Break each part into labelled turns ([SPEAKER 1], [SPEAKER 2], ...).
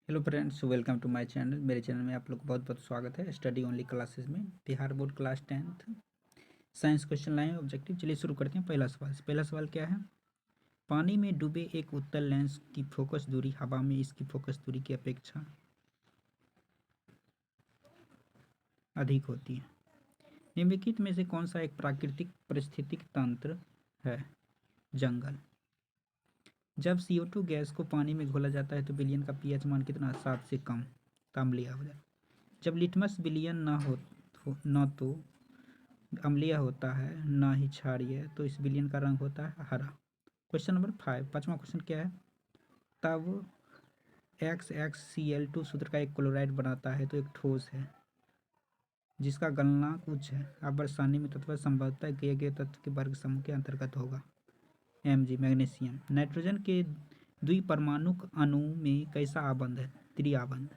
[SPEAKER 1] Hello friends, welcome to my channel. मेरे channel में आप लोग को बहुत बहुत स्वागत है। स्टडी ओनली क्लासेस में Bihar board class 10th science question line objective. चलिए शुरू करते हैं। पहला सवाल क्या है। पानी में डूबे एक उत्तल लेंस की फोकस दूरी हवा में इसकी फोकस दूरी की अपेक्षा अधिक होती है। निम्नलिखित में से कौन सा एक प्राकृतिक पारिस्थितिक तंत्र है। जंगल। जब CO2 गैस को पानी में घोला जाता है तो विलयन का pH मान कितना 7 से कम अम्लीय हो जाए। जब लिटमस विलयन न तो अम्लीय होता है न ही क्षारीय, तो इस विलयन का रंग होता है हरा। क्वेश्चन नंबर 5, पांचवा क्वेश्चन क्या है। तब XXCl2 सूत्र का एक क्लोराइड बनाता है तो एक ठोस है जिसका गलनांक उच्च है। अब रासायनिक तत्व संभवतः दिए गए तत्व के वर्ग समूह के अंतर्गत होगा। Mg magnesium. नाइट्रोजन के द्विपरमाणुक अणु में कैसा आबंध है। त्रिआबंध।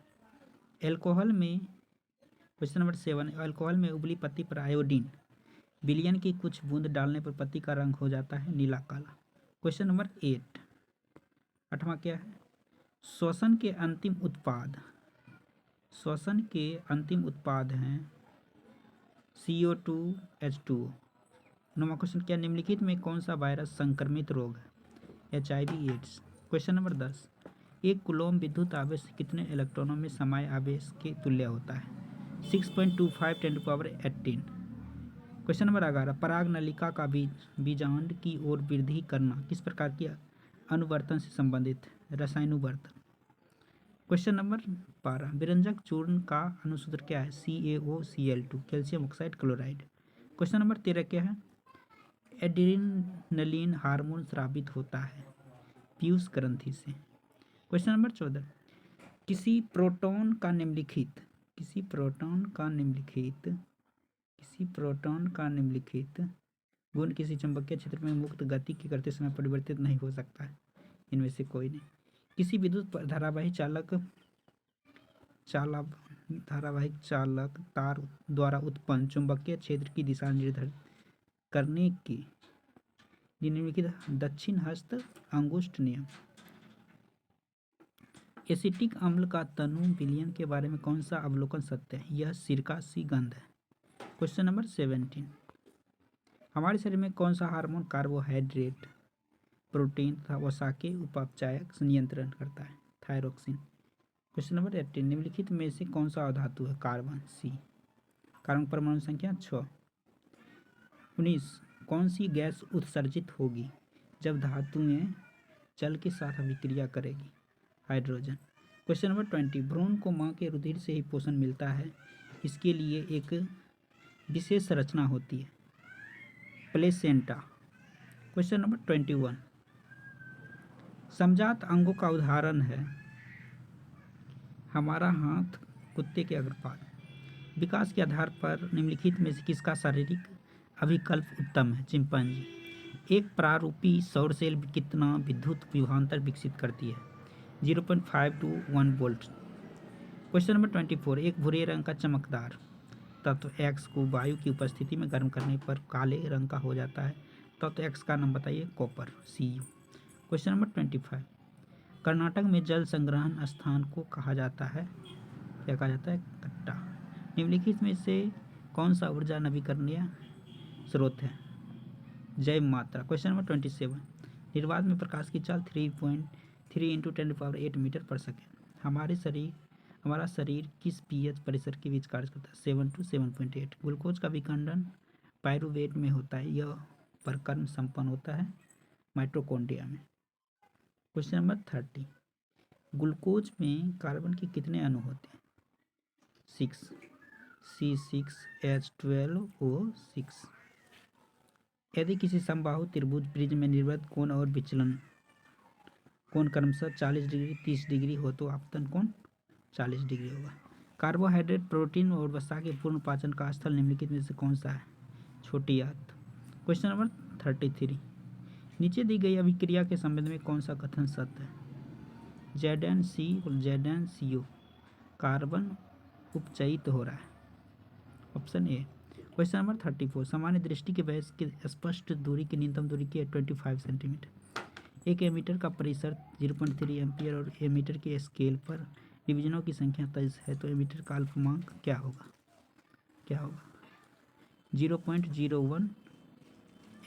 [SPEAKER 1] एल्कोहल में क्वेश्चन नंबर 7, अल्कोहल में उबली पत्ती पर आयोडीन विलयन की कुछ बूंद डालने पर पत्ती का रंग हो जाता है नीला काला। क्वेश्चन नंबर 8, आठवां क्या है। श्वसन के अंतिम उत्पाद हैं CO2 H2O। नौवां क्वेश्चन क्या। निम्नलिखित में कौन सा वायरस संक्रमित रोग है। HIV ads. क्वेश्चन नंबर 10, एक कूलॉम विद्युत आवेश कितने इलेक्ट्रॉनों में समाये आवेश के तुल्य होता है। 6.25 10⁻18। क्वेश्चन नंबर 11, पराग नलिका का बीजांड की ओर वृद्धि करना किस प्रकार की अनुवर्तन से संबंधित है। रसायनुवर्तन। क्वेश्चन नंबर 12, विरंजक चूर्ण का अनुसूत्र क्या है। CaOCl2 calcium oxide chloride. Question number 13 क्या है। एड्रेनलिन हार्मोन स्रावित होता है पीयूष ग्रंथि से। क्वेश्चन नंबर 14, किसी प्रोटॉन का निम्नलिखित गुण किसी चुंबकीय क्षेत्र में मुक्त गति के करते समय परिवर्तित नहीं हो सकता है। इनमें से कोई नहीं। किसी विद्युत धारावाहिक चालक तार द्वारा उत्पन्न चुंबकीय क्षेत्र की दिशा निर्धारित करने के निम्नलिखित दक्षिण हस्त अंगुष्ठ नियम। एसिटिक अम्ल का तनु विलयन के बारे में कौन सा अवलोकन सत्य है। यह सिरका सी गंध है। क्वेश्चन नंबर 17, हमारे शरीर में कौन सा हार्मोन कार्बोहाइड्रेट प्रोटीन तथा वसा के उपापचयक नियंत्रण करता है। थायरोक्सिन। क्वेश्चन नंबर 18, निम्नलिखित में से कौन सा अधातु है। Carbon C. कार्बन परमाणु संख्या 6। 19, कौन सी गैस उत्सर्जित होगी जब धातुएं जल के साथ अभिक्रिया करेगी। हाइड्रोजन। क्वेश्चन नंबर 20, भ्रूण को मां के रुधिर से ही पोषण मिलता है, इसके लिए एक विशेष रचना होती है प्लेसेंटा। क्वेश्चन नंबर 21, समजात अंगों का उदाहरण है हमारा हाथ, कुत्ते के अग्रपाद। विकास के आधार पर निम्नलिखित में से किसका शारीरिक अभिकल्प उत्तम है। चिंपांजी। एक प्रारूपी सौर सेल कितना विद्युत विभवांतर विकसित करती है। 0.5 to 1 वोल्ट। क्वेश्चन नंबर 24, एक भूरे रंग का चमकदार तत्व X को वायु की उपस्थिति में गर्म करने पर काले रंग का हो जाता है। तत्व X का नाम बताइए। Copper Cu। Question number 25, Karnataka में जल संग्रहण स्थान को कहा जाता है। क्या कहा जाता है। कट्टा। निम्नलिखित में से कौन सा ऊर्जा नवीकरणीय स्रोत है। जैव मात्रा। क्वेश्चन नंबर 27, निर्वात में प्रकाश की चाल 3.3 × 10⁸ मीटर पर सेकेंड। हमारा शरीर किस pH परिसर के बीच कार्य करता है। 7 to 7.8। ग्लूकोज का विखंडन पायरुवेट में होता है। यह परकर्म संपन्न होता है माइटोकॉन्ड्रिया में। क्वेश्चन नंबर 30, ग्लूकोज में कार्बन के कितने अणु होते हैं। 6 C6H12O6। यदि किसी समबाहु त्रिभुज प्रिज्म में निर्मित कोण और विचलन कोण क्रमशः 40 डिग्री 30 डिग्री हो तो आपतन कोण 40 डिग्री होगा। कार्बोहाइड्रेट प्रोटीन और वसा के पूर्ण पाचन का स्थल निम्नलिखित में से कौन सा है। छोटी आंत। क्वेश्चन नंबर 33, नीचे दी गई अभिक्रिया के संबंध में कौन सा कथन सत्य है। ZnC और ZnCO कार्बन उपचयित हो रहा है। Option A. क्वेश्चन नंबर 34, सामान्य दृष्टि के वैस की स्पष्ट दूरी की न्यूनतम दूरी की है 25 सेंटीमीटर। एक एमीटर का परिसर 0.3 एम्पियर और एमीटर के स्केल पर डिवीजनों की संख्या 23 है तो एमीटर का अल्पमांक क्या होगा? 0.01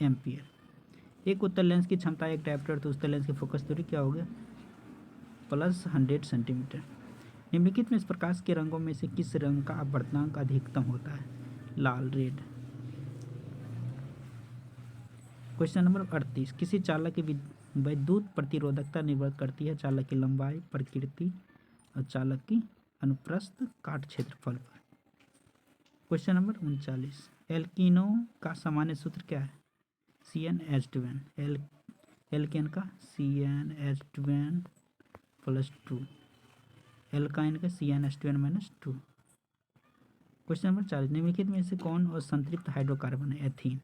[SPEAKER 1] एम्पियर। एक उत्तल लेंस की क्षमता एक डायप्टर तो उत्तल लेंस की फोकस दूरी क्या होगी? +100 सेंटीमीटर। निम्नलिखित में इस प्रकाश के रंगों में से किस रंग का अपवर्तनांक अधिकतम होता है? लाल, रेड। Question number 38। किसी चालक की वैद्युत प्रतिरोधकता निर्भर करती है चालक की लंबाई, प्रकृति और चालक की अनुप्रस्थ काट क्षेत्रफल पर। Question number 39। एल्कीनो का सामान्य सूत्र क्या है? CnH2n। एल्केन का CnH2n +2, एल्काइन का CnH2n -2। Question number 40। निम्नलिखित में से कौन और संतृप्त हाइड्रोकार्बन है? एथीन।